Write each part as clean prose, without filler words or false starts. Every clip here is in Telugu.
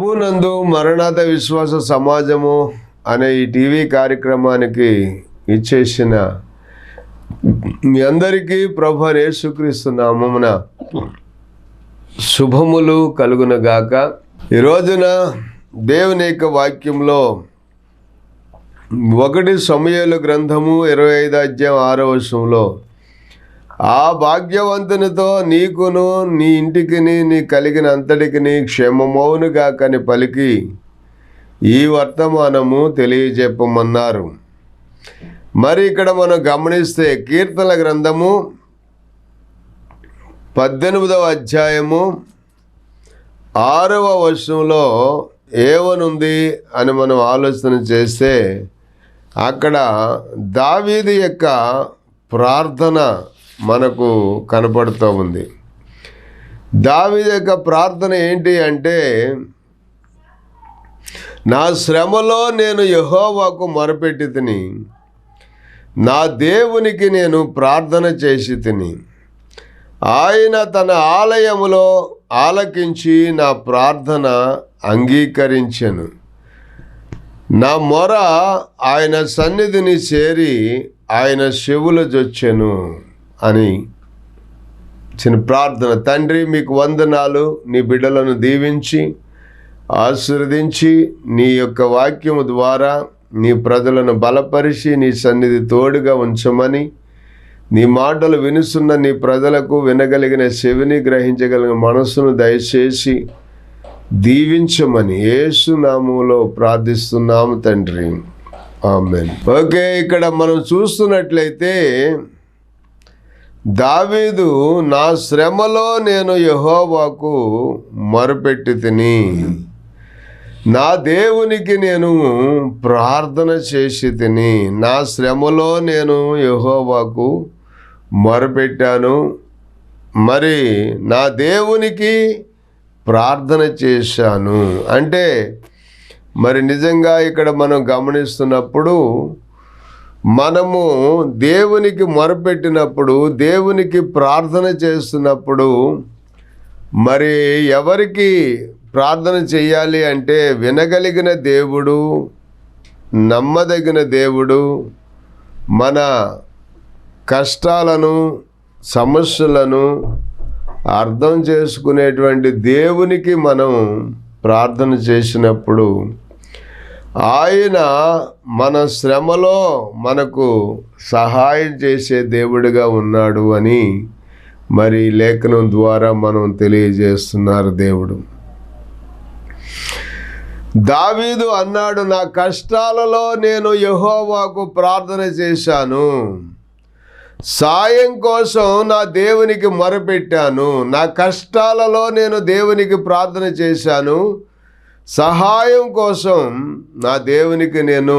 ప్రభునందు మరణాత విశ్వాస సమాజము అనే ఈ టీవీ కార్యక్రమానికి ఇచ్చేసిన మీ అందరికీ ప్రభు యేసుక్రీస్తు నామమున శుభములు కలుగునగాక. ఈ రోజున దేవుని యొక్క వాక్యంలో 1 సమూయేలు గ్రంథము 25 అధ్యాయం 6వ వచనంలో ఆ భాగ్యవంతునితో నీకును నీ ఇంటికిని నీ కలిగిన అంతటికిని క్షేమమౌనుగాకని పలికి ఈ వర్తమానము తెలియజెప్పమన్నారు. మరి ఇక్కడ మనం గమనిస్తే కీర్తనల గ్రంథము 18వ అధ్యాయము 6వ వచనంలో ఏమనుంది అని మనం ఆలోచన చేస్తే అక్కడ దావీదు యొక్క ప్రార్థన మనకు కనపడుతూ ఉంది. దావీదు యొక్క ప్రార్థన ఏంటి అంటే, నా శ్రమలో నేను యెహోవాకు మొరపెట్టి తిని, నా దేవునికి నేను ప్రార్థన చేసి తిని, ఆయన తన ఆలయములో ఆలకించి నా ప్రార్థన అంగీకరించెను. నా మొర ఆయన సన్నిధిని చేరి ఆయన చెవులు జొచ్చెను అని చిన్న ప్రార్థన. తండ్రి మీకు వందనాలు, నీ బిడ్డలను దీవించి ఆశీర్వదించి నీ యొక్క వాక్యము ద్వారా నీ ప్రజలను బలపరిచి నీ సన్నిధి తోడుగా ఉంచమని, నీ మాటలు వినుసున్న నీ ప్రజలకు వినగలిగిన చెవిని గ్రహించగలిగిన మనస్సును దయచేసి దీవించమని యేసు నామములో ప్రార్థిస్తున్నాము తండ్రి, ఆమేన్. ఓకే, ఇక్కడ మనం చూస్తున్నట్లయితే దావీదు నా శ్రమలో నేను యెహోవాకు మొరపెట్టి తిని, నా దేవునికి నేను ప్రార్థన చేసి తిని, నా శ్రమలో నేను యెహోవాకు మొరపెట్టాను, మరి నా దేవునికి ప్రార్థన చేశాను అంటే, మరి నిజంగా ఇక్కడ మనం గమనిస్తున్నప్పుడు మనము దేవునికి మొరపెట్టినప్పుడు, దేవునికి ప్రార్థన చేస్తున్నప్పుడు మరి ఎవరికి ప్రార్థన చేయాలి అంటే, వినగలిగిన దేవుడు, నమ్మదగిన దేవుడు, మన కష్టాలను సమస్యలను అర్థం చేసుకునేటువంటి దేవునికి మనం ప్రార్థన చేసినప్పుడు ఆయన మన శ్రమలో మనకు సహాయం చేసే దేవుడిగా ఉన్నాడు అని మరి లేఖనం ద్వారా మనం తెలియజేస్తున్నారు దేవుడు. దావీదు అన్నాడు, నా కష్టాలలో నేను యెహోవాకు ప్రార్థన చేశాను, సాయం కోసం నా దేవునికి మొరపెట్టాను, నా కష్టాలలో నేను దేవునికి ప్రార్థన చేశాను, సహాయం కోసం నా దేవునికి నేను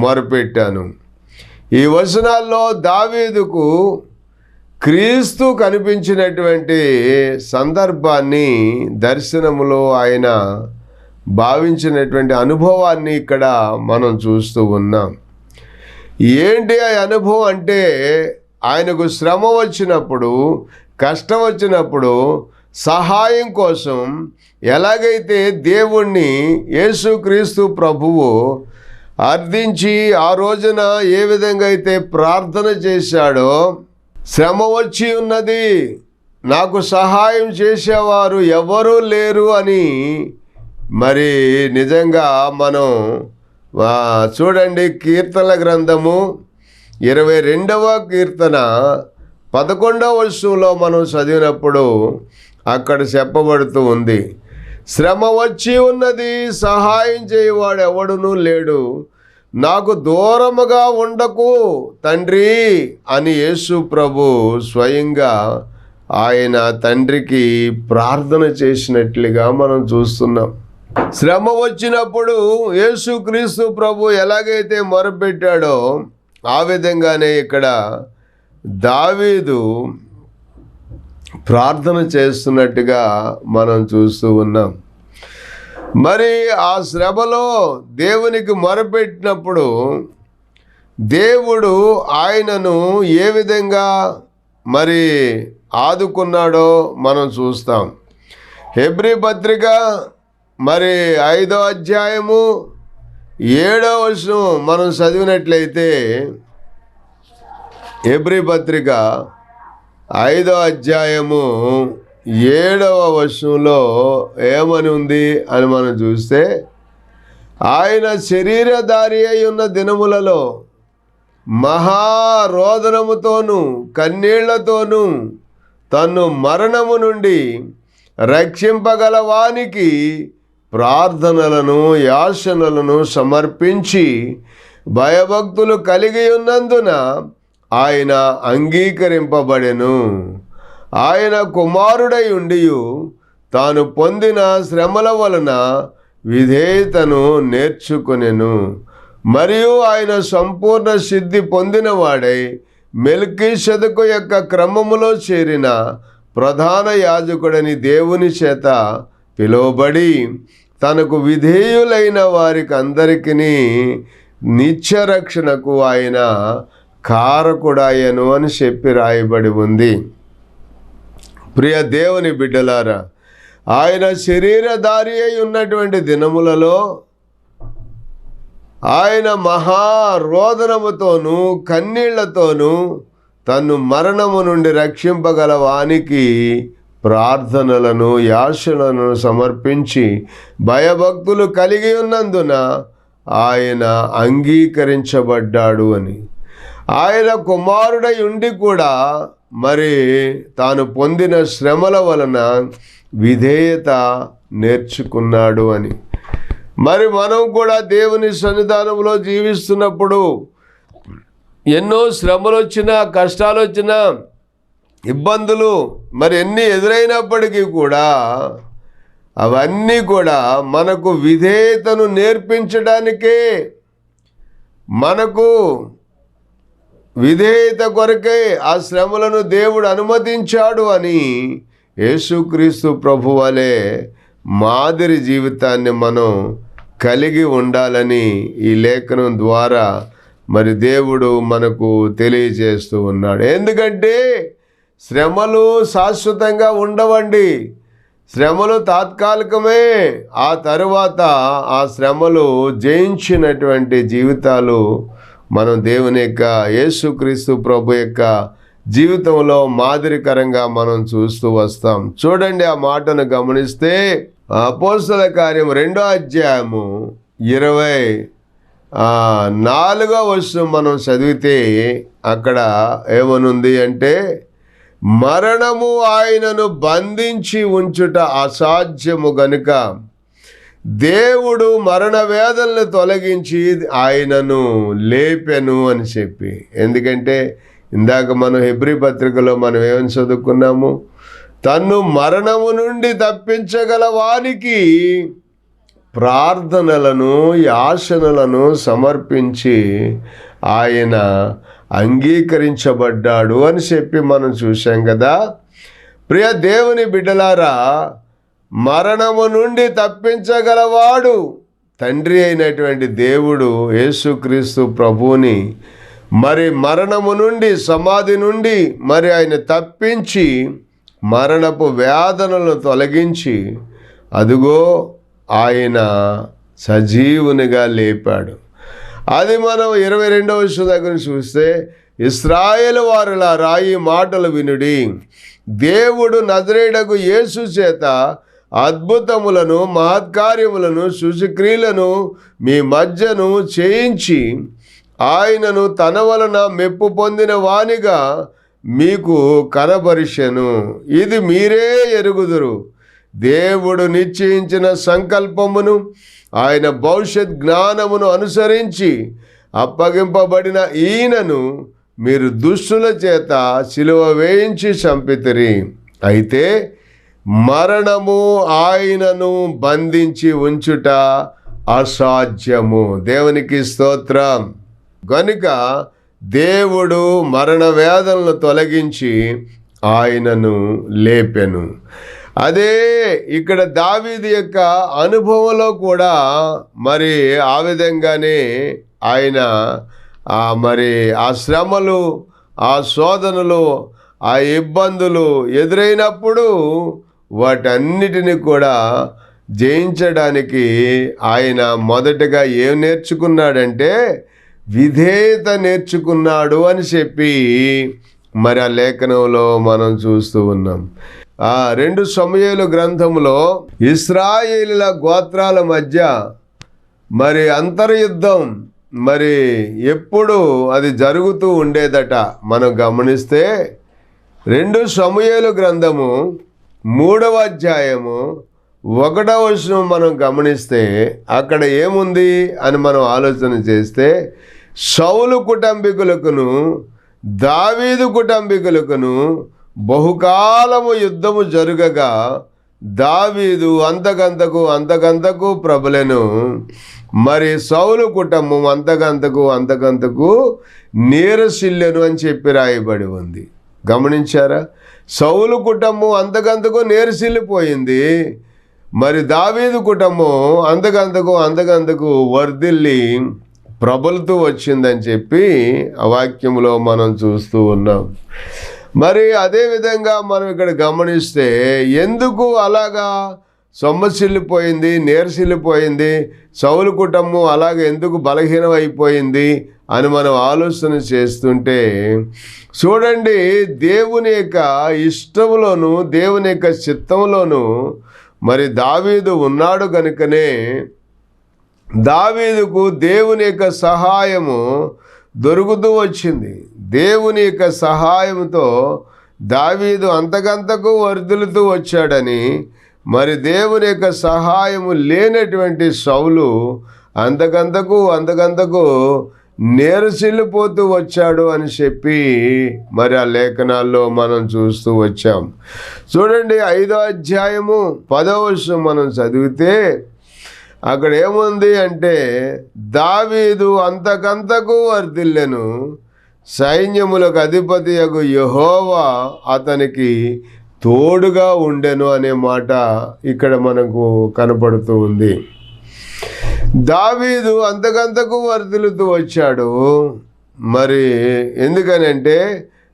మొరపెట్టాను. ఈ వచనాల్లో దావీదుకు క్రీస్తు కనిపించినటువంటి సందర్భాన్ని, దర్శనములో ఆయన భావించినటువంటి అనుభవాన్ని ఇక్కడ మనం చూస్తూ ఉన్నాం. ఏంటి ఆ అనుభవం అంటే, ఆయనకు శ్రమ వచ్చినప్పుడు, కష్టం వచ్చినప్పుడు సహాయం కోసం ఎలాగైతే దేవుణ్ణి యేసుక్రీస్తు ప్రభువు అర్థించి ఆ రోజున ఏ విధంగా అయితే ప్రార్థన చేశాడో, శ్రమ వచ్చి ఉన్నది, నాకు సహాయం చేసేవారు ఎవరూ లేరు అని మరి నిజంగా మనం చూడండి, కీర్తనల గ్రంథము 22వ కీర్తన 11వ వచనంలో మనం చదివినప్పుడు అక్కడ చెప్పబడుతూ ఉంది, శ్రమ వచ్చి ఉన్నది, సహాయం చేయవాడు ఎవడునూ లేడు, నాకు దూరముగా ఉండకు తండ్రి అని యేసు ప్రభు స్వయంగా ఆయన తండ్రికి ప్రార్థన చేసినట్లుగా మనం చూస్తున్నాం. శ్రమ వచ్చినప్పుడు యేసుక్రీస్తు ప్రభు ఎలాగైతే మొరపెట్టాడో ఆ విధంగానే ఇక్కడ దావీదు ప్రార్థన చేస్తున్నట్టుగా మనం చూస్తూ ఉన్నాం. మరి ఆ శ్రమలో దేవునికి మొరపెట్టినప్పుడు దేవుడు ఆయనను ఏ విధంగా మరి ఆదుకున్నాడో మనం చూస్తాం. హెబ్రీ పత్రిక మరి 5వ అధ్యాయము 7వ వచనం మనం చదివినట్లయితే, హెబ్రీ పత్రిక 5వ అధ్యాయము 7వ వచనంలో ఏమని ఉంది అని మనం చూస్తే, ఆయన శరీరధారి అయి ఉన్న దినములలో మహారోదనముతోనూ కన్నీళ్లతోనూ తన్ను మరణము నుండి రక్షింపగల వానికి ప్రార్థనలను యాచనలను సమర్పించి భయభక్తులు కలిగి ఉన్నందున ఆయన అంగీకరింపబడెను. ఆయన కుమారుడై ఉండియు తాను పొందిన శ్రమల వలన విధేయతను నేర్చుకొనెను. మరియు ఆయన సంపూర్ణ సిద్ధి పొందినవాడై మెల్కీషెదెకు యొక్క క్రమములో చేరిన ప్రధాన యాజకుడని దేవుని చేత పిలువబడి తనకు విధేయులైన వారికి అందరికీ నిత్యరక్షణకు ఆయన కారకుడాయను అని చెప్పి రాయబడి ఉంది. ప్రియ దేవుని బిడ్డలారా, ఆయన శరీరధారి అయి ఉన్నటువంటి దినములలో ఆయన మహారోదనముతోనూ కన్నీళ్లతోనూ తన్ను మరణము నుండి రక్షింపగల వానికి ప్రార్థనలను యాచనలను సమర్పించి భయభక్తులు కలిగి ఉన్నందున ఆయన అంగీకరించబడ్డాడు అని. ఆయన కుమారుడై ఉండి కూడా మరి తాను పొందిన శ్రమల వలన విధేయత నేర్చుకున్నాడు అని. మరి మనం కూడా దేవుని సన్నిధానంలో జీవిస్తున్నప్పుడు ఎన్నో శ్రమలు వచ్చినా, కష్టాలు వచ్చినా, ఇబ్బందులు మరి ఎన్ని ఎదురైనప్పటికీ కూడా అవన్నీ కూడా మనకు విధేయతను నేర్పించడానికే, మనకు విధేయత కొరకే ఆ శ్రమలను దేవుడు అనుమతించాడు అని యేసుక్రీస్తు ప్రభు వలె మాదిరి జీవితాన్ని మనం కలిగి ఉండాలని ఈ లేఖనం ద్వారా మరి దేవుడు మనకు తెలియజేస్తూ ఉన్నాడు. ఎందుకంటే శ్రమలు శాశ్వతంగా ఉండవండి. శ్రమలు తాత్కాలికమే. ఆ తరువాత ఆ శ్రమలు జయించినటువంటి జీవితాలు మనం దేవుని యొక్క యేసుక్రీస్తు ప్రభు యొక్క జీవితంలో మాదిరికరంగా మనం చూస్తూ వస్తాం. చూడండి, ఆ మాటను గమనిస్తే అపోస్తల కార్యం 2వ అధ్యాయము 24వ వచనం మనం చదివితే అక్కడ ఏమనుంది అంటే, మరణము ఆయనను బంధించి ఉంచుట అసాధ్యము గనుక దేవుడు మరణ వేదనలు తొలగించి ఆయనను లేపెను అని చెప్పి. ఎందుకంటే ఇందాక మనం హెబ్రీ పత్రికలో మనం ఏమని చదువుకున్నాము, తన్ను మరణము నుండి తప్పించగల వానికి ప్రార్థనలను యాచనలను సమర్పించి ఆయన అంగీకరించబడ్డాడు అని చెప్పి మనం చూసాం కదా. ప్రియ దేవుని బిడ్డలారా, మరణము నుండి తప్పించగలవాడు తండ్రి అయినటువంటి దేవుడు యేసుక్రీస్తు ప్రభువుని మరి మరణము నుండి, సమాధి నుండి మరి ఆయన తప్పించి మరణపు వేదనలను తొలగించి అదుగో ఆయన సజీవునిగా లేపాడు. అది మనం 22వ వచనం దగ్గర చూస్తే, ఇశ్రాయేలు వారులారా ఈ మాటలు వినుడి, దేవుడు నజరేయుడగు యేసు చేత అద్భుతములను మహత్కార్యములను సూచక్రియలను మీ మధ్యను చేయించి ఆయనను తన వలన మెప్పు పొందిన వానిగా మీకు కనబరిచెను. ఇది మీరే ఎరుగుదురు. దేవుడు నిశ్చయించిన సంకల్పమును ఆయన భవిష్యత్ జ్ఞానమును అనుసరించి అప్పగింపబడిన ఈయనను మీరు దుష్టుల చేత సిలువ వేయించి చంపితిరి. అయితే మరణము ఆయనను బంధించి ఉంచుట అసాధ్యము. దేవునికి స్తోత్రం. గనుక దేవుడు మరణ వేదనలను తొలగించి ఆయనను లేపెను. అదే ఇక్కడ దావీదు యొక్క అనుభవంలో కూడా మరి ఆ విధంగానే ఆయన మరి ఆ శ్రమలు, ఆ శోధనలు, ఆ ఇబ్బందులు ఎదురైనప్పుడు వాటన్నిటిని కూడా జయించడానికి ఆయన మొదటగా ఏం నేర్చుకున్నాడంటే విధేయత నేర్చుకున్నాడు అని చెప్పి మరి ఆ లేఖనంలో మనం చూస్తూ ఉన్నాం. 2 సమూయేలు గ్రంథంలో ఇశ్రాయేలీయుల గోత్రాల మధ్య మరి అంతర్యుద్ధం మరి ఎప్పుడు అది జరుగుతూ ఉండేదట. మనం గమనిస్తే 2 సమూయేలు గ్రంథము 3వ అధ్యాయము 1వ వచనం మనం గమనిస్తే అక్కడ ఏముంది అని మనం ఆలోచన చేస్తే, సౌలు కుటుంబీకులకును దావీదు కుటుంబీకులకును బహుకాలము యుద్ధము జరుగగా దావీదు అంతకంతకు ప్రబలెను. మరి సౌలు కుటుంబం అంతకంతకు నీరసిల్లెను అని చెప్పి రాయబడి ఉంది. గమనించారా? సౌలు కుటుంబం అంతకంతకు నీరసిల్లిపోయింది. మరి దావీదు కుటుంబం అంతకంతకు వర్ధిల్లి ప్రబలుతూ వచ్చిందని చెప్పి ఆ వాక్యంలో మనం చూస్తూ ఉన్నాం. మరి అదేవిధంగా మనం ఇక్కడ గమనిస్తే ఎందుకు అలాగా సొమ్మసిల్లిపోయింది, నీరసిల్లిపోయింది, సౌలు కుటుంబం అలాగే ఎందుకు బలహీనమైపోయింది అని మనం ఆలోచన చేస్తుంటే చూడండి, దేవుని యొక్క ఇష్టంలోను దేవుని యొక్క చిత్తంలోను మరి దావీదు ఉన్నాడు కనుకనే దావీదుకు దేవుని యొక్క సహాయము దొరుకుతూ వచ్చింది. దేవుని యొక్క సహాయంతో దావీదు అంతకంతకు వర్ధిల్లుతూ వచ్చాడని, మరి దేవుని యొక్క సహాయము లేనటువంటి సౌలు అంతకంతకు నీరసిల్లిపోతూ వచ్చాడు అని చెప్పి మరి ఆ లేఖనాల్లో మనం చూస్తూ వచ్చాం. చూడండి, 5వ అధ్యాయము 10వ వచనం మనం చదివితే అక్కడ ఏముంది అంటే, దావీదు అంతకంతకు వర్ధిల్లెను, సైన్యములకు అధిపతియగు యెహోవా అతనికి తోడుగా ఉండెను అనే మాట ఇక్కడ మనకు కనపడుతూ ఉంది. దావీదు అంతకంతకు వర్ధిల్లుతూ వచ్చాడు. మరి ఎందుకనంటే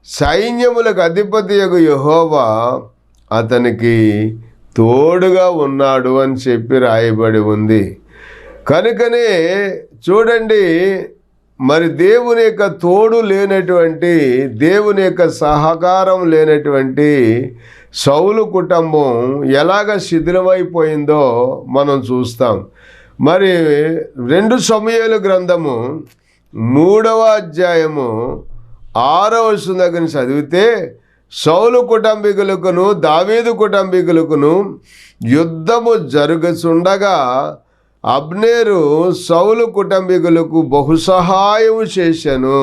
సైన్యములకు అధిపతియగు యెహోవా అతనికి తోడుగా ఉన్నాడు అని చెప్పి రాయబడి ఉంది. కనుకనే చూడండి, మరి దేవుని యొక్క తోడు లేనటువంటి, దేవుని యొక్క సహకారం లేనటువంటి సౌలు కుటుంబం ఎలాగ శిథిలమైపోయిందో మనం చూస్తాం. మరి 2 సమూయేలు గ్రంథము 3వ అధ్యాయము 6వ వచనం దగ్గర చదివితే, సౌలు కుటుంబీకులకును దావీదు కుటుంబీకులకును యుద్ధము జరుగుచుండగా అబ్నేరు సౌలు కుటుంబీకులకు బహుసహాయము చేశాను.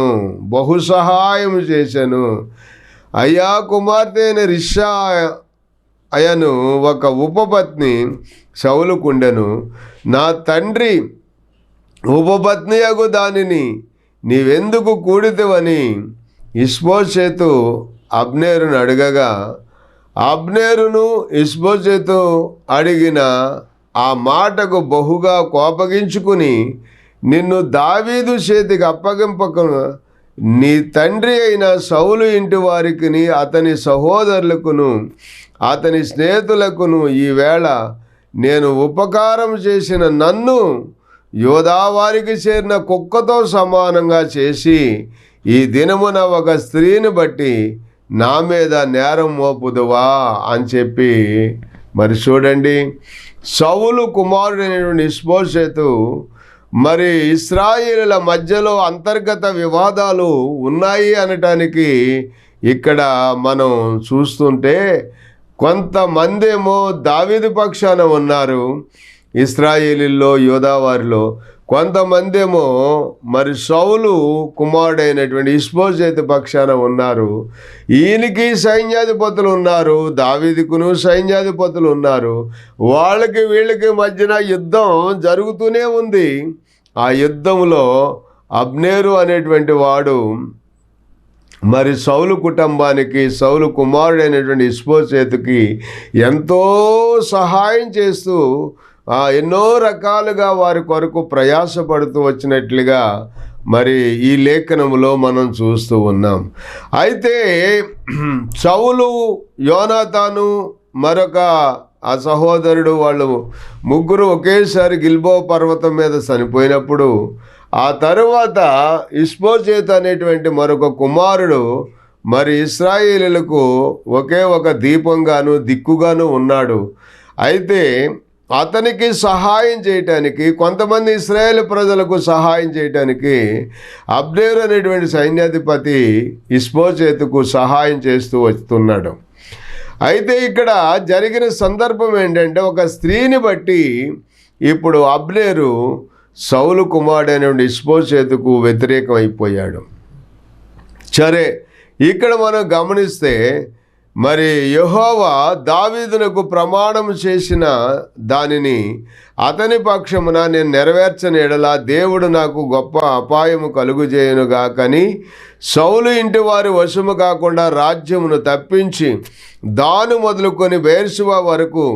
అయ్యా కుమార్తె అయిన రిషా అయను ఒక ఉపపత్ని సౌలుకుండెను. నా తండ్రి ఉపపత్ని అగు దానిని నీవెందుకు కూడితివని ఇష్బోషెతు అబ్నేరును అడగగా, అబ్నేరును ఇష్బోషెతు అడిగిన ఆ మాటకు బహుగా కోపగించుకుని, నిన్ను దావీదు చేతికి అప్పగింపక నీ తండ్రి అయిన సౌలు ఇంటి వారికి అతని సహోదరులకును అతని స్నేహితులకును ఈవేళ నేను ఉపకారం చేసిన నన్ను యోధావారికి చేరిన కుక్కతో సమానంగా చేసి ఈ దినమున ఒక స్త్రీని బట్టి నా మీద నేరం మోపుదువా అని చెప్పి మరి చూడండి, సౌలు కుమారుడైనటువంటి ఇష్బోషెతు మరి ఇశ్రాయేలుల మధ్యలో అంతర్గత వివాదాలు ఉన్నాయి అనటానికి ఇక్కడ మనం చూస్తుంటే, కొంతమంది ఏమో దావీదు పక్షాన ఉన్నారు ఇశ్రాయేలీల్లో యోధావారిలో, కొంతమంది ఏమో మరి సౌలు కుమారుడైనటువంటి ఇష్బోషెతు పక్షాన ఉన్నారు. ఈయనకి సైన్యాధిపతులు ఉన్నారు, దావీదుకును సైన్యాధిపతులు ఉన్నారు. వాళ్ళకి వీళ్ళకి మధ్యన యుద్ధం జరుగుతూనే ఉంది. ఆ యుద్ధంలో అబ్నేరు అనేటువంటి వాడు మరి సౌలు కుటుంబానికి, సౌలు కుమారుడైనటువంటి ఇష్బోషెతుకి ఎంతో సహాయం చేస్తూ ఎన్నో రకాలుగా వారి కొరకు ప్రయాసపడుతూ వచ్చినట్లుగా మరి ఈ లేఖనములో మనం చూస్తూ ఉన్నాం. అయితే సౌలు, యోనాతాను, మరొక ఆ సహోదరుడు వాళ్ళు ముగ్గురు ఒకేసారి గిల్బో పర్వతం మీద చనిపోయినప్పుడు ఆ తరువాత ఇష్బోషెతు అనేటువంటి మరొక కుమారుడు మరి ఇశ్రాయేలీయులకు ఒకే ఒక దీపంగాను దిక్కుగాను ఉన్నాడు. అయితే అతనికి సహాయం చేయటానికి, కొంతమంది ఇశ్రాయేలు ప్రజలకు సహాయం చేయటానికి అబ్నేరు అనేటువంటి సైన్యాధిపతి ఇష్బోషెతుకు సహాయం చేస్తూ వస్తున్నాడు. అయితే ఇక్కడ జరిగిన సందర్భం ఏంటంటే, ఒక స్త్రీని బట్టి ఇప్పుడు అబ్నేరు సౌలు కుమారుడైన ఇష్బోషెతుకు వ్యతిరేకం అయిపోయాడు. సరే, ఇక్కడ మనం గమనిస్తే మరి యెహోవా దావీదునకు ప్రమాణం చేసిన దానిని అతని పక్షమున నేను నెరవేర్చని ఎడల దేవుడు నాకు గొప్ప అపాయము కలుగుజేయునుగా, కానీ సౌలు ఇంటి వారి వశము కాకుండా రాజ్యమును తప్పించి దాను మొదలుకొని బెయేర్షెబా వరకు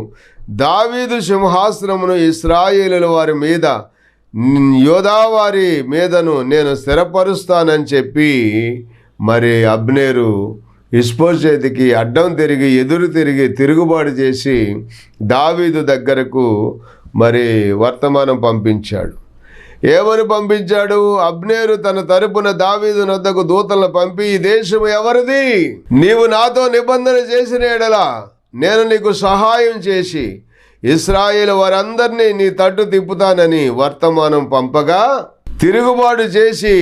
దావీదు సింహాసనమును ఇశ్రాయేలుల వారి మీద యోధా వారి మీదను నేను స్థిరపరుస్తానని చెప్పి మరి అబ్నేరు ఇష్బోషెతుకి అడ్డం తిరిగి ఎదురు తిరిగి తిరుగుబాటు చేసి దావీదు దగ్గరకు మరి వర్తమానం పంపించాడు. ఏమని పంపించాడు? అబ్నేరు తన తరపున దావీదు నొద్దకు దూతలను పంపి, ఈ దేశం ఎవరిది? నీవు నాతో నిబంధన చేసిన ఎడల నేను నీకు సహాయం చేసి ఇశ్రాయేలు వారందరినీ నీ తట్టు తిప్పుతానని వర్తమానం పంపగా తిరుగుబాటు చేసి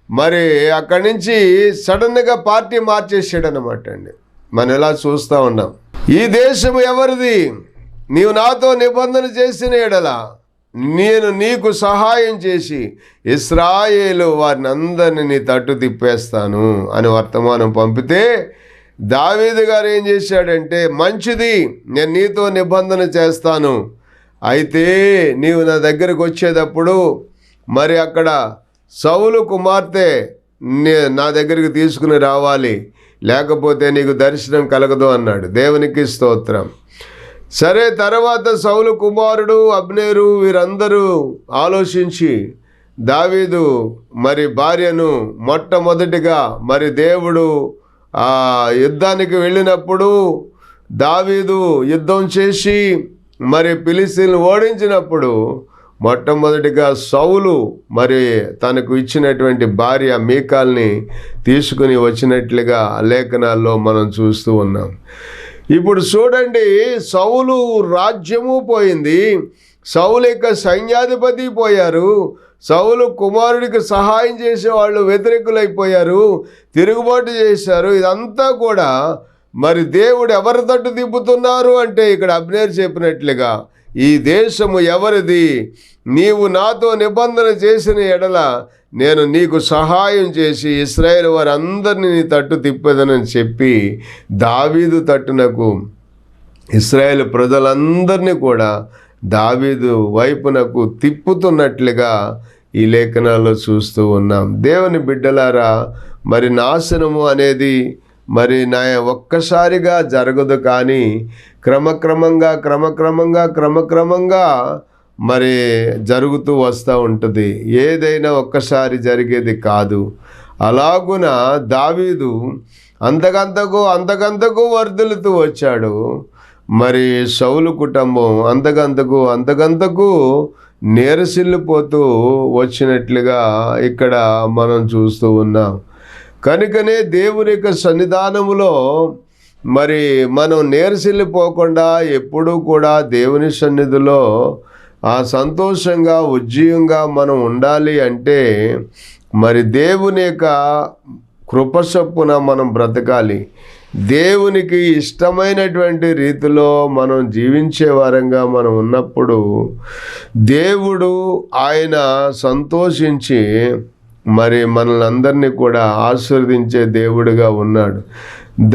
మరి అక్కడి నుంచి సడన్గా పార్టీ మార్చేసాడు అనమాట అండి. మనం ఎలా చూస్తూ ఉన్నాం. ఈ దేశం ఎవరిది? నీవు నాతో నిబంధన చేసిన ఎడల నేను నీకు సహాయం చేసి ఇశ్రాయేలు వారిని అందరినీ నీ తట్టు తిప్పేస్తాను అని వర్తమానం పంపితే దావీదు గారు ఏం చేశాడంటే, మంచిది, నేను నీతో నిబంధన చేస్తాను, అయితే నీవు నా దగ్గరకు వచ్చేటప్పుడు మరి అక్కడ సౌలు కుమార్తె నా దగ్గరికి తీసుకుని రావాలి, లేకపోతే నీకు దర్శనం కలగదు అన్నాడు. దేవునికి స్తోత్రం. సరే, తర్వాత సౌలు కుమారుడు అబ్నేరు వీరందరూ ఆలోచించి దావీదు మరి భార్యను మొట్టమొదటిగా మరి దేవుడు యుద్ధానికి వెళ్ళినప్పుడు దావీదు యుద్ధం చేసి మరి ఫిలిష్తీయులను ఓడించినప్పుడు మొట్టమొదటిగా సౌలు మరి తనకు ఇచ్చినటువంటి భార్య మీకాల్ని తీసుకుని వచ్చినట్లుగా లేఖనాల్లో మనం చూస్తూ ఉన్నాం. ఇప్పుడు చూడండి, సౌలు రాజ్యము పోయింది, సౌలు యొక్క సైన్యాధిపతి పోయారు, సౌలు కుమారుడికి సహాయం చేసే వాళ్ళు వ్యతిరేకులైపోయారు, తిరుగుబాటు చేశారు. ఇదంతా కూడా మరి దేవుడు ఎవరి తట్టు తిప్పుతున్నారు అంటే ఇక్కడ అబ్నేరు చెప్పినట్లుగా ఈ దేశము ఎవరిది? నీవు నాతో నిబంధన చేసిన ఎడల నేను నీకు సహాయం చేసి ఇశ్రాయేలు వారందరినీ నీ తట్టు తిప్పదనని చెప్పి దావీదు తట్టునకు ఇశ్రాయేలు ప్రజలందరినీ కూడా దావీదు వైపునకు తిప్పుతున్నట్లుగా ఈ లేఖనాల్లో చూస్తూ ఉన్నాం. దేవుని బిడ్డలారా, మరి నాశనము అనేది మరి ఒక్కసారిగా జరగదు, కానీ క్రమక్రమంగా మరి జరుగుతూ వస్తూ ఉంటుంది. ఏదైనా ఒక్కసారి జరిగేది కాదు. అలాగున దావీదు అంతకంతకు వర్ధిల్లుతూ వచ్చాడు. మరి సౌలు కుటుంబం అంతకంతకు నీరసిల్లిపోతూ వచ్చినట్లుగా ఇక్కడ మనం చూస్తూ ఉన్నాం. కనుకనే దేవుని యొక్క సన్నిధానములో మరి మనం నీరసిల్లిపోకుండా ఎప్పుడూ కూడా దేవుని సన్నిధిలో సంతోషంగా ఉజ్జీవంగా మనం ఉండాలి అంటే మరి దేవుని యొక్క కృప చొప్పున మనం బ్రతకాలి. దేవునికి ఇష్టమైనటువంటి రీతిలో మనం జీవించే వారంగా మనం ఉన్నప్పుడు దేవుడు ఆయన సంతోషించి మరి మనల్ని అందరినీ కూడా ఆశీర్వదించే దేవుడిగా ఉన్నాడు.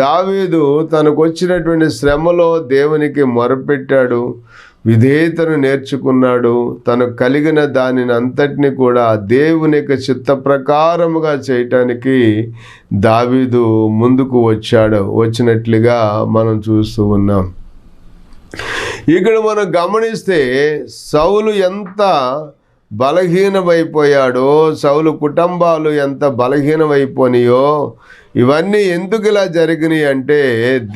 దావీదు తనకు వచ్చినటువంటి శ్రమలో దేవునికి మొరపెట్టాడు, విధేయతను నేర్చుకున్నాడు. తనకు కలిగిన దానిని అంతటిని కూడా దేవుని యొక్క చిత్త ప్రకారముగా చేయటానికి దావీదు ముందుకు వచ్చినట్లుగా మనం చూస్తూ ఉన్నాం. ఇక్కడ మనం గమనిస్తే సౌలు ఎంత బలహీనమైపోయాడో, సౌలు కుటుంబాలు ఎంత బలహీనమైపోయినాయో ఇవన్నీ ఎందుకు ఇలా జరిగినాయి అంటే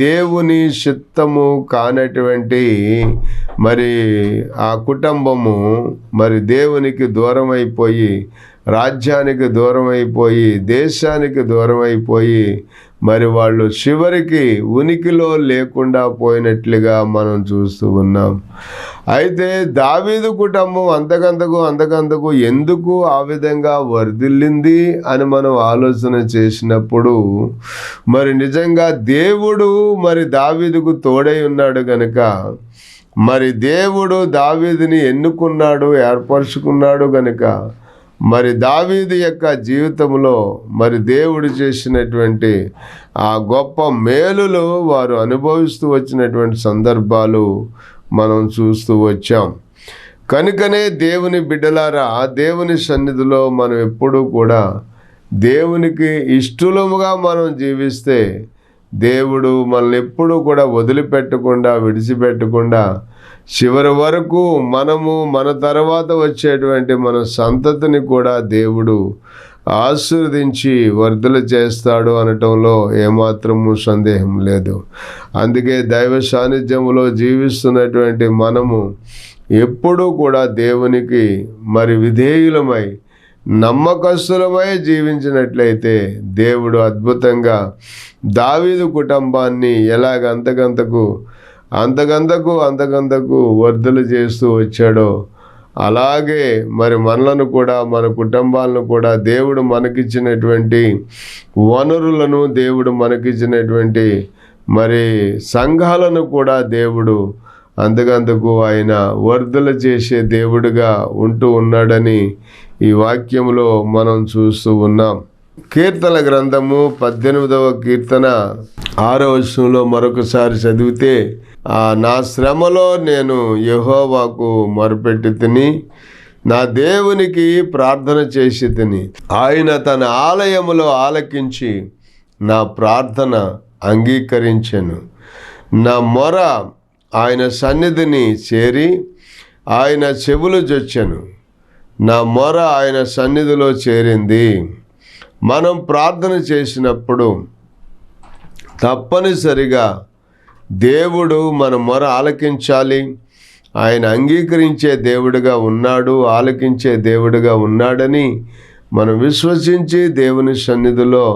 దేవుని చిత్తము కానటువంటి మరి ఆ కుటుంబము మరి దేవునికి దూరం అయిపోయి, రాజ్యానికి దూరం అయిపోయి, దేశానికి దూరం అయిపోయి మరి వాళ్ళు చివరికి ఉనికిలో లేకుండా పోయినట్లుగా మనం చూస్తూ ఉన్నాం. అయితే దావీదు కుటుంబం అంతకంతకు ఎందుకు ఆ విధంగా వర్ధిల్లింది అని మనం ఆలోచన చేసినప్పుడు మరి నిజంగా దేవుడు మరి దావీదుకు తోడై ఉన్నాడు గనుక, మరి దేవుడు దావీదుని ఎన్నుకున్నాడు, ఏర్పరచుకున్నాడు గనుక మరి దావీదు యొక్క జీవితంలో మరి దేవుడు చేసినటువంటి ఆ గొప్ప మేలులు వారు అనుభవిస్తూ వచ్చినటువంటి సందర్భాలు మనం చూస్తూ వచ్చాం. కనుకనే దేవుని బిడ్డలారా, దేవుని సన్నిధిలో మనం ఎప్పుడూ కూడా దేవునికి ఇష్టలుగా మనం జీవిస్తే దేవుడు మనల్ని ఎప్పుడూ కూడా వదిలిపెట్టకుండా, విడిచిపెట్టకుండా చివరి వరకు మనము, మన తర్వాత వచ్చేటువంటి మన సంతతిని కూడా దేవుడు ఆశీర్వదించి వర్ధలు చేస్తాడు అనటంలో ఏమాత్రము సందేహం లేదు. అందుకే దైవ సాన్నిధ్యంలో జీవిస్తున్నటువంటి మనము ఎప్పుడూ కూడా దేవునికి మరి విధేయులమై, నమ్మకస్తులమై జీవించినట్లయితే దేవుడు అద్భుతంగా దావీదు కుటుంబాన్ని ఎలాగ అంతకంతకు వర్ధలు చేస్తూ వచ్చాడో అలాగే మరి మనలను కూడా, మన కుటుంబాలను కూడా దేవుడు మనకిచ్చినటువంటి వనరులను, దేవుడు మనకిచ్చినటువంటి మరి సంఘాలను కూడా దేవుడు అంతకంతకు ఆయన వర్ధలు చేసే దేవుడుగా ఉంటూ ఉన్నాడని ఈ వాక్యంలో మనం చూస్తూ ఉన్నాం. కీర్తన గ్రంథము 18వ కీర్తన 6వ వచనంలో మరొకసారి చదివితే, నా శ్రమలో నేను యెహోవాకు మొరపెట్టి తిని, నా దేవునికి ప్రార్థన చేసి తిని, ఆయన తన ఆలయములో ఆలకించి నా ప్రార్థన అంగీకరించెను. నా మొర ఆయన సన్నిధిని చేరి ఆయన చెవులు జొచ్చెను. నా మొర ఆయన సన్నిధిలో చేరింది. మనం ప్రార్థన చేసినప్పుడు తప్పనిసరిగా దేవుడు మన మొర ఆలకించాలి. ఆయన అంగీకరించే దేవుడిగా ఉన్నాడు, ఆలకించే దేవుడిగా ఉన్నాడని మనం విశ్వసించి దేవుని సన్నిధిలో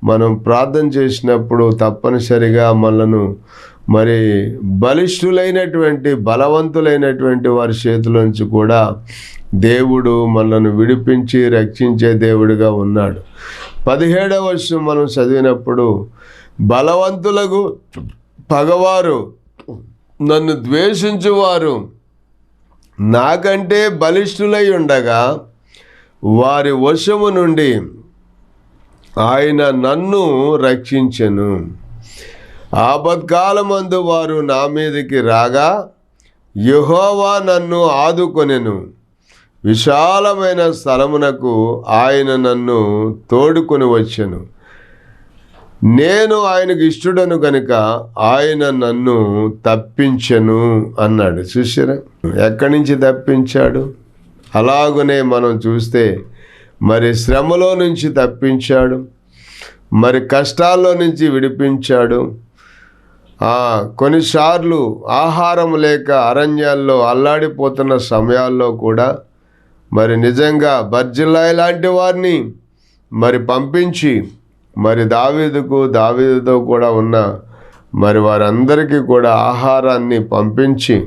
మనం ప్రార్థన చేసినప్పుడు తప్పనిసరిగా మనలను మరి బలవంతులైనటువంటి వారి చేతిలోంచి కూడా దేవుడు మనలను విడిపించి రక్షించే దేవుడిగా ఉన్నాడు. 17వ వచనం మనం చదివినప్పుడు, బలవంతులకు పగవారు, నన్ను ద్వేషించువారు నాకంటే బలిష్ఠులై ఉండగా వారి వశము నుండి ఆయన నన్ను రక్షించెను. ఆపత్కాలమందు వారు నా మీదకి రాగా యెహోవా నన్ను ఆదుకొనెను. విశాలమైన స్థలమునకు ఆయన నన్ను తోడుకొని వచ్చెను. నేను ఆయనకు ఇష్టడను కనుక ఆయన నన్ను తప్పించెను అన్నాడు. చూసారా, ఎక్కడి నుంచి తప్పించాడు? అలాగనే మనం చూస్తే మరి శ్రమలో నుంచి తప్పించాడు, మరి కష్టాల్లో నుంచి విడిపించాడు. కొన్నిసార్లు ఆహారం లేక అరణ్యాల్లో అల్లాడిపోతున్న సమయాల్లో కూడా మరి నిజంగా బర్జిల్లాయి లాంటి వారిని మరి పంపించి మరి దావీదుతో కూడా ఉన్న మరి వారందరికీ కూడా ఆహారాన్ని పంపించి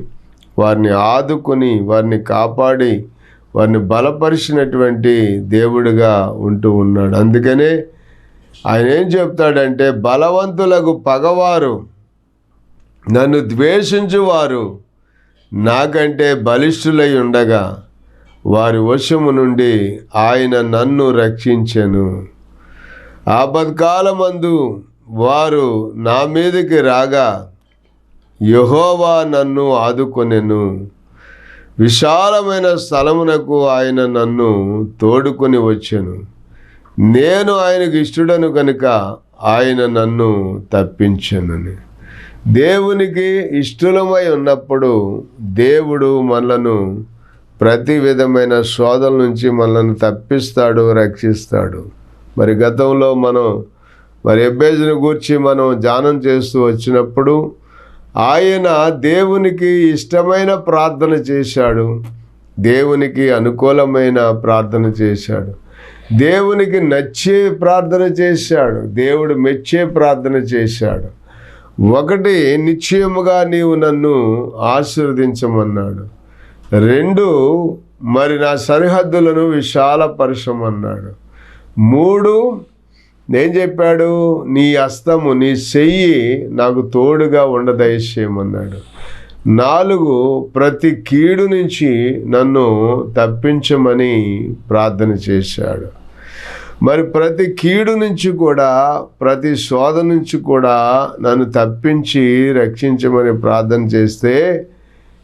వారిని ఆదుకొని, వారిని కాపాడి, వారిని బలపరిచినటువంటి దేవుడిగా ఉంటూ ఉన్నాడు. అందుకనే ఆయన ఏం చెప్తాడంటే, బలవంతులకు పగవారు, నన్ను ద్వేషించువారు నాకంటే బలిష్ఠులై ఉండగా వారి వశము నుండి ఆయన నన్ను రక్షించెను. ఆపత్కాలమందు వారు నా మీదకి రాగా యెహోవా నన్ను ఆదుకొనెను. విశాలమైన స్థలమునకు ఆయన నన్ను తోడుకొని వచ్చెను. నేను ఆయనకు ఇష్టడను కనుక ఆయన నన్ను తప్పించెను. దేవునికి ఇష్టలమై ఉన్నప్పుడు దేవుడు మనలను ప్రతి విధమైన శోధల నుంచి మనల్ని తప్పిస్తాడు, రక్షిస్తాడు. మరి గతంలో మనం మరి ఎబ్బేజును గూర్చి మనం ధ్యానం చేస్తూ వచ్చినప్పుడు ఆయన దేవునికి ఇష్టమైన ప్రార్థన చేశాడు, దేవునికి అనుకూలమైన ప్రార్థన చేశాడు, దేవునికి నచ్చే ప్రార్థన చేశాడు, దేవుడు మెచ్చే ప్రార్థన చేశాడు. ఒకటి, నిశ్చయముగా నీవు నన్ను ఆశీర్వదించమన్నాడు. 2, మరి నా సరిహద్దులను విశాలపరచమన్నాడు. 3, నేను చెప్పాడు, నీ హస్తము, నీ చెయ్యి నాకు తోడుగా ఉండదయచేయమన్నాడు. 4, ప్రతి కీడు నుంచి నన్ను తప్పించమని ప్రార్థన చేశాడు. మరి ప్రతి కీడు నుంచి కూడా, ప్రతి శోధ నుంచి కూడా నన్ను తప్పించి రక్షించమని ప్రార్థన చేస్తే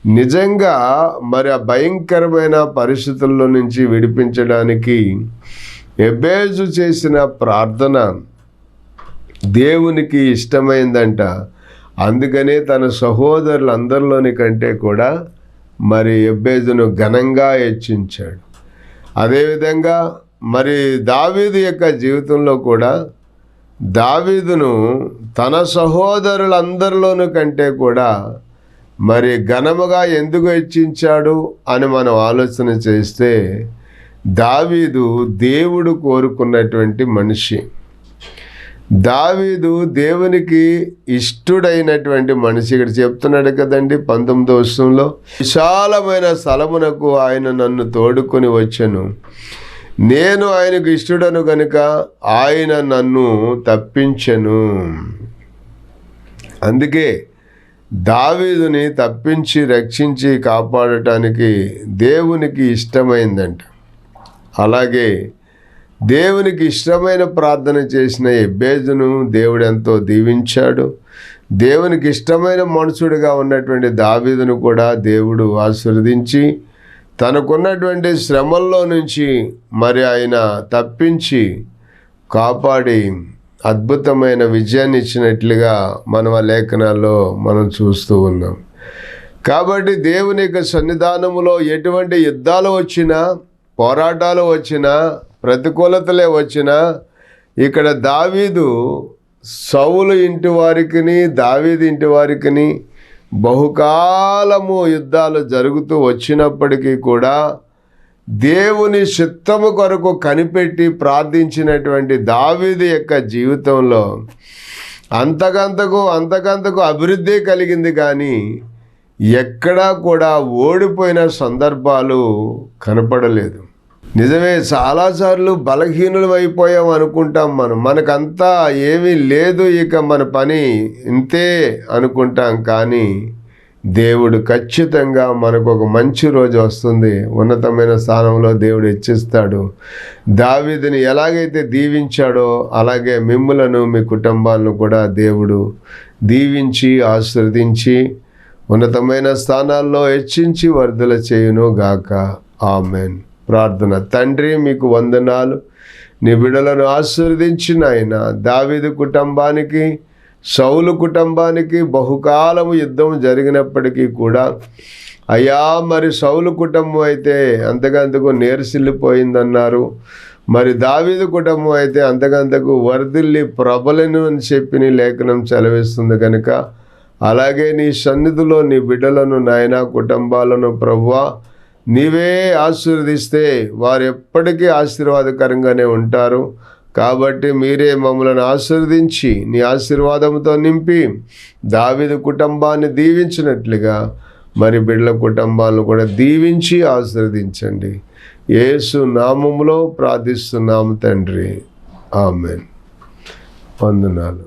నిజంగా మరి ఆ భయంకరమైన పరిస్థితుల్లో నుంచి విడిపించడానికి ఎబ్బేజు చేసిన ప్రార్థన దేవునికి ఇష్టమైందంట. అందుకనే తన సహోదరులందరిలోని కంటే కూడా మరి ఎబ్బేజును ఘనంగా హెచ్చించాడు. అదేవిధంగా మరి దావీదు యొక్క జీవితంలో కూడా దావీదును తన సహోదరులందరిలోనూ కంటే కూడా మరి ఘనముగా ఎందుకు హెచ్చించాడు అని మనం ఆలోచన చేస్తే, దావీదు దేవుడు కోరుకున్నటువంటి మనిషి. దావీదు దేవునికి ఇష్టుడైనటువంటి మనిషి. ఇక్కడ చెప్తున్నాడు కదండి 19వ వచనంలో, విశాలమైన స్థలమునకు ఆయన నన్ను తోడుకొని వచ్చెను, నేను ఆయనకు ఇష్టడను గనుక ఆయన నన్ను తప్పించెను. అందుకే దావీదుని తప్పించి రక్షించి కాపాడటానికి దేవునికి ఇష్టమైందంట. అలాగే దేవునికి ఇష్టమైన ప్రార్థన చేసిన ఎబ్బేజును దేవుడు ఎంతో దీవించాడు. దేవునికి ఇష్టమైన మనుషుడిగా ఉన్నటువంటి దావీదును కూడా దేవుడు ఆశీర్వదించి తనకున్నటువంటి శ్రమల్లో నుంచి మరి ఆయన తప్పించి కాపాడి అద్భుతమైన విజయాన్ని ఇచ్చినట్లుగా మనం ఆ లేఖనాల్లో మనం చూస్తూ ఉన్నాం. కాబట్టి దేవుని యొక్క సన్నిధానములో ఎటువంటి యుద్ధాలు వచ్చినా, పోరాటాలు వచ్చినా, ప్రతికూలతలే వచ్చినా, ఇక్కడ దావీదు సౌలు ఇంటి వారికిని దావీదు ఇంటి వారికిని బహుకాలము యుద్ధాలు జరుగుతూ వచ్చినప్పటికీ కూడా దేవుని చిత్తము కొరకు కనిపెట్టి ప్రార్థించినటువంటి దావీదు యొక్క జీవితంలో అంతకంతకు అభివృద్ధి కలిగింది, కానీ ఎక్కడా కూడా ఓడిపోయిన సందర్భాలు కనపడలేదు. నిజమే, చాలాసార్లు బలహీనులు అయిపోయాం అనుకుంటాం. మనకంతా ఏమీ లేదు, ఇక మన పని ఇంతే అనుకుంటాం. కానీ దేవుడు ఖచ్చితంగా మనకు ఒక మంచి రోజు వస్తుంది, ఉన్నతమైన స్థానంలో దేవుడు హెచ్చిస్తాడు. దావీదుని ఎలాగైతే దీవించాడో అలాగే మిమ్ములను, మీ కుటుంబాలను కూడా దేవుడు దీవించి ఆశీర్వదించి ఉన్నతమైన స్థానాల్లో హెచ్చించి వర్ధల చేయును గాక. ఆమెన్. ప్రార్థన. తండ్రి, మీకు వందనాలు. నీ బిడ్డలను ఆశీర్వదించిన ఆయన దావీదు కుటుంబానికి, సౌలు కుటుంబానికి బహుకాలము యుద్ధం జరిగినప్పటికీ కూడా అయ్యా, మరి సౌలు కుటుంబం అయితే అంతకంతకు నేర్సిల్లిపోయిందన్నారు, మరి దావీదు కుటుంబం అయితే అంతకంతకు వర్ధిల్లి ప్రబలను అని చెప్పి నీ లేఖనం సెలవిస్తుంది కనుక, అలాగే నీ సన్నిధిలో నీ బిడ్డలను, నాయనా కుటుంబాలను ప్రభువా నీవే ఆశీర్వదిస్తే వారు ఎప్పటికీ ఆశీర్వాదకరంగానే ఉంటారు. కాబట్టి మీరే మమ్మల్ని ఆశీర్వదించి నీ ఆశీర్వాదంతో నింపి దావీదు కుటుంబాన్ని దీవించినట్లుగా మరి బిడ్డల కుటుంబాలను కూడా దీవించి ఆశీర్వదించండి. యేసు నామములో ప్రార్థిస్తున్నాము తండ్రి. ఆమెన్. వందనాలు.